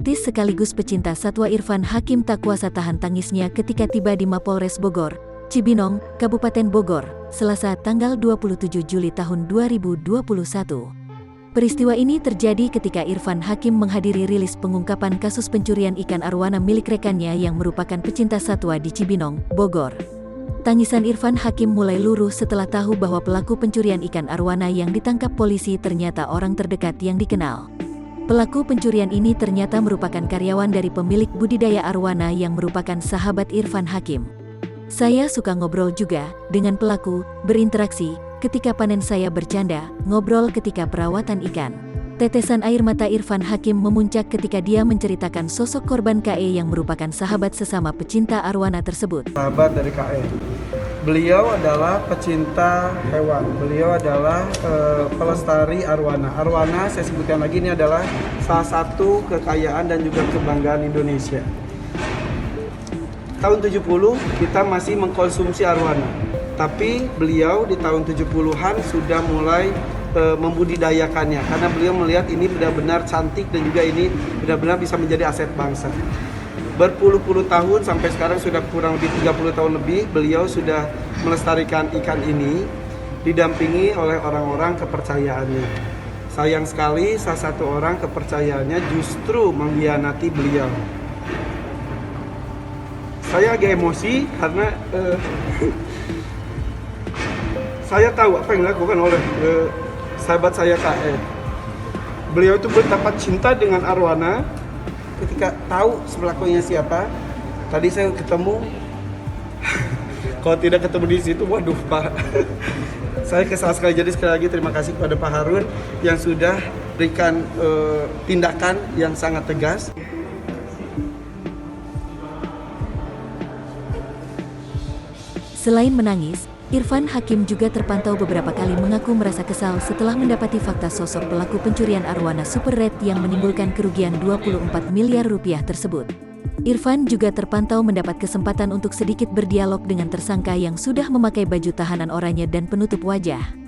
Artis sekaligus pecinta satwa Irfan Hakim tak kuasa tahan tangisnya ketika tiba di Mapolres Bogor, Cibinong, Kabupaten Bogor, Selasa tanggal 27 Juli tahun 2021. Peristiwa ini terjadi ketika Irfan Hakim menghadiri rilis pengungkapan kasus pencurian ikan arwana milik rekannya yang merupakan pecinta satwa di Cibinong, Bogor. Tangisan Irfan Hakim mulai luruh setelah tahu bahwa pelaku pencurian ikan arwana yang ditangkap polisi ternyata orang terdekat yang dikenal. Pelaku pencurian ini ternyata merupakan karyawan dari pemilik budidaya arwana yang merupakan sahabat Irfan Hakim. Saya suka ngobrol juga dengan pelaku, berinteraksi, ketika panen saya bercanda, ngobrol ketika perawatan ikan. Tetesan air mata Irfan Hakim memuncak ketika dia menceritakan sosok korban KE yang merupakan sahabat sesama pecinta arwana tersebut. Sahabat dari KE. Beliau adalah pecinta hewan. Beliau adalah pelestari arwana. Arwana, saya sebutkan lagi, ini adalah salah satu kekayaan dan juga kebanggaan Indonesia. Tahun 70 kita masih mengkonsumsi arwana. Tapi beliau di tahun 70-an sudah mulai membudidayakannya. Karena beliau melihat ini benar-benar cantik dan juga ini benar-benar bisa menjadi aset bangsa. Berpuluh-puluh tahun sampai sekarang sudah kurang lebih 30 tahun lebih beliau sudah melestarikan ikan ini didampingi oleh orang-orang kepercayaannya. Sayang sekali salah satu orang kepercayaannya justru mengkhianati beliau. Saya agak emosi karena saya tahu apa yang dilakukan oleh sahabat saya KE. Beliau itu betapa cinta dengan arwana. Ketika tahu pelakunya siapa, tadi saya ketemu. Kalau tidak ketemu di situ, waduh Pak, saya kesal sekali. Jadi sekali lagi terima kasih kepada Pak Harun yang sudah berikan tindakan yang sangat tegas. Selain menangis, Irfan Hakim juga terpantau beberapa kali mengaku merasa kesal setelah mendapati fakta sosok pelaku pencurian arwana Super Red yang menimbulkan kerugian 24 miliar rupiah tersebut. Irfan juga terpantau mendapat kesempatan untuk sedikit berdialog dengan tersangka yang sudah memakai baju tahanan oranye dan penutup wajah.